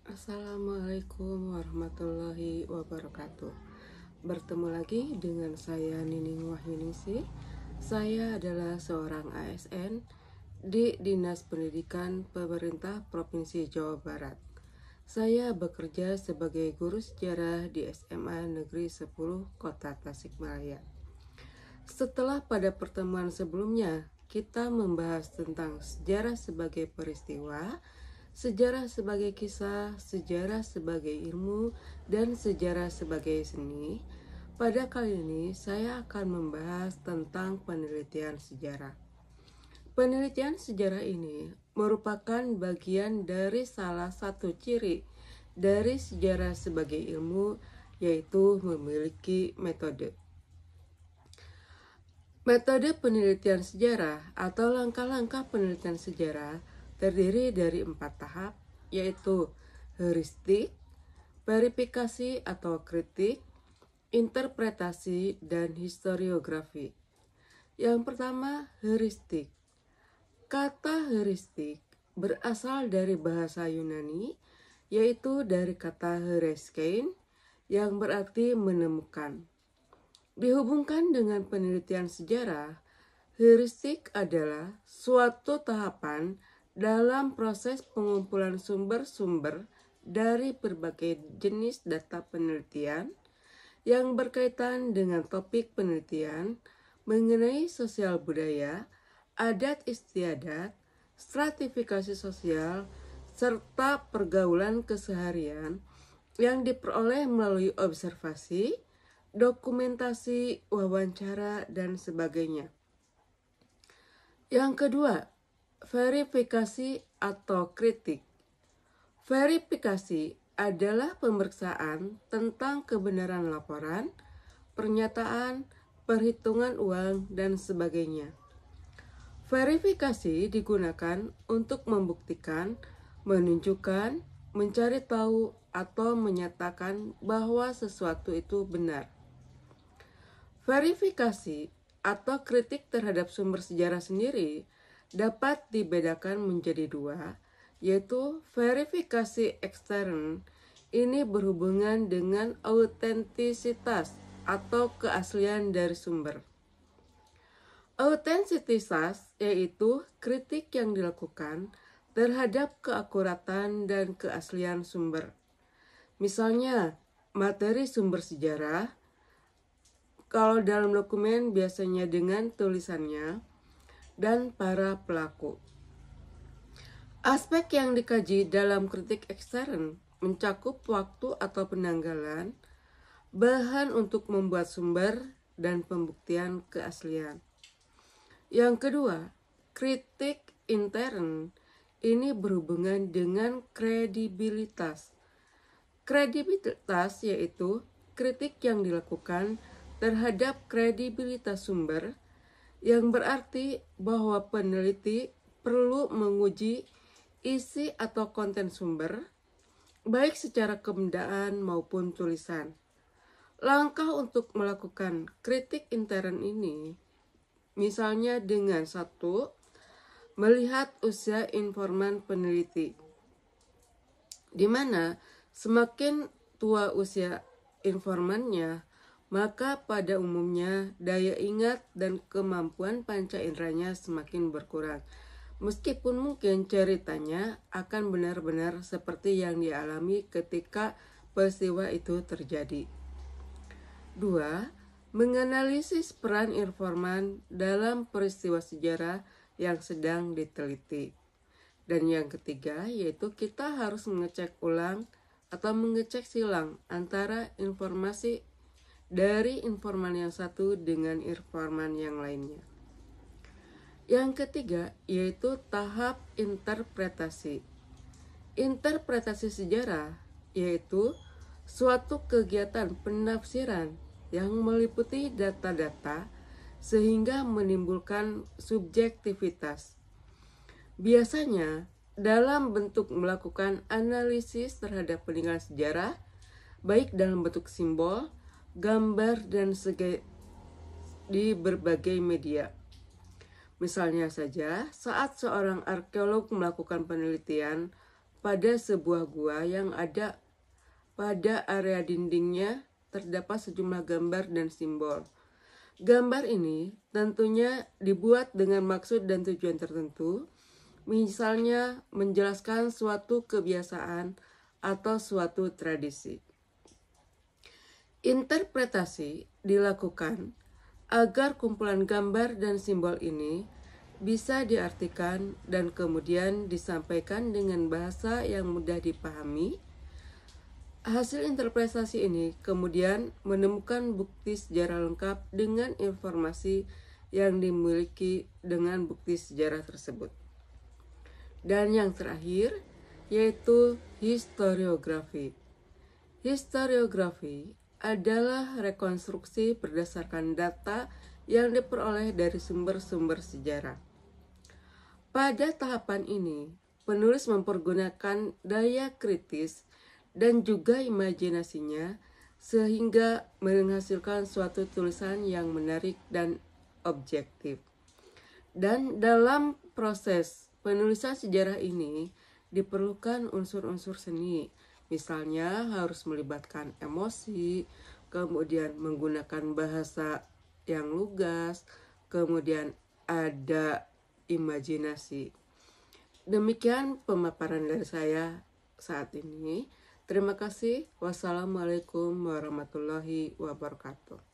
Assalamualaikum warahmatullahi wabarakatuh. Bertemu lagi dengan saya Nining Wahyuningsih. Saya adalah seorang ASN di Dinas Pendidikan Pemerintah Provinsi Jawa Barat. Saya bekerja sebagai guru sejarah di SMA Negeri 10 Kota Tasikmalaya. Setelah pada pertemuan sebelumnya kita membahas tentang sejarah sebagai peristiwa, sejarah sebagai kisah, sejarah sebagai ilmu, dan sejarah sebagai seni. Pada kali ini saya akan membahas tentang penelitian sejarah. Penelitian sejarah ini merupakan bagian dari salah satu ciri dari sejarah sebagai ilmu, yaitu memiliki metode. Metode penelitian sejarah atau langkah-langkah penelitian sejarah terdiri dari 4 tahap, yaitu heuristik, verifikasi atau kritik, interpretasi, dan historiografi. Yang pertama, heuristik. Kata heuristik berasal dari bahasa Yunani, yaitu dari kata heureschein yang berarti menemukan. Dihubungkan dengan penelitian sejarah, heuristik adalah suatu tahapan dalam proses pengumpulan sumber-sumber dari berbagai jenis data penelitian yang berkaitan dengan topik penelitian mengenai sosial budaya, adat istiadat, stratifikasi sosial, serta pergaulan keseharian yang diperoleh melalui observasi, dokumentasi, wawancara, dan sebagainya. Yang kedua, verifikasi atau kritik. Verifikasi adalah pemeriksaan tentang kebenaran laporan, pernyataan, perhitungan uang, dan sebagainya. Verifikasi digunakan untuk membuktikan, menunjukkan, mencari tahu, atau menyatakan bahwa sesuatu itu benar. Verifikasi atau kritik terhadap sumber sejarah sendiri dapat dibedakan menjadi dua, yaitu verifikasi ekstern. Ini berhubungan dengan autentisitas atau keaslian dari sumber. Autentisitas yaitu kritik yang dilakukan terhadap keakuratan dan keaslian sumber. Misalnya, materi sumber sejarah, kalau dalam dokumen biasanya dengan tulisannya dan para pelaku. Aspek yang dikaji dalam kritik ekstern mencakup waktu atau penanggalan, bahan untuk membuat sumber, dan pembuktian keaslian. Yang kedua, kritik intern. Ini berhubungan dengan kredibilitas. Kredibilitas yaitu kritik yang dilakukan terhadap kredibilitas sumber, yang berarti bahwa peneliti perlu menguji isi atau konten sumber, baik secara kebendaan maupun tulisan. Langkah untuk melakukan kritik intern ini, misalnya dengan 1. Melihat usia informan peneliti, di mana semakin tua usia informannya, maka pada umumnya daya ingat dan kemampuan panca inderanya semakin berkurang. Meskipun mungkin ceritanya akan benar-benar seperti yang dialami ketika peristiwa itu terjadi. 2. Menganalisis peran informan dalam peristiwa sejarah yang sedang diteliti. Dan yang ketiga yaitu kita harus mengecek ulang atau mengecek silang antara informasi dari informan yang satu dengan informan yang lainnya. Yang ketiga yaitu tahap interpretasi. Interpretasi sejarah yaitu suatu kegiatan penafsiran yang meliputi data-data sehingga menimbulkan subjektivitas. Biasanya dalam bentuk melakukan analisis terhadap peninggalan sejarah, baik dalam bentuk simbol, gambar, dan di berbagai media. Misalnya saja, saat seorang arkeolog melakukan penelitian pada sebuah gua yang ada pada area dindingnya terdapat sejumlah gambar dan simbol. Gambar ini tentunya dibuat dengan maksud dan tujuan tertentu, misalnya menjelaskan suatu kebiasaan atau suatu tradisi. Interpretasi dilakukan agar kumpulan gambar dan simbol ini bisa diartikan dan kemudian disampaikan dengan bahasa yang mudah dipahami. Hasil interpretasi ini kemudian menemukan bukti sejarah lengkap dengan informasi yang dimiliki dengan bukti sejarah tersebut. Dan yang terakhir yaitu historiografi. Historiografi adalah rekonstruksi berdasarkan data yang diperoleh dari sumber-sumber sejarah. Pada tahapan ini, penulis mempergunakan daya kritis dan juga imajinasinya sehingga menghasilkan suatu tulisan yang menarik dan objektif. Dan dalam proses penulisan sejarah ini diperlukan unsur-unsur seni. Misalnya harus melibatkan emosi, kemudian menggunakan bahasa yang lugas, kemudian ada imajinasi. Demikian pemaparan dari saya saat ini. Terima kasih. Wassalamualaikum warahmatullahi wabarakatuh.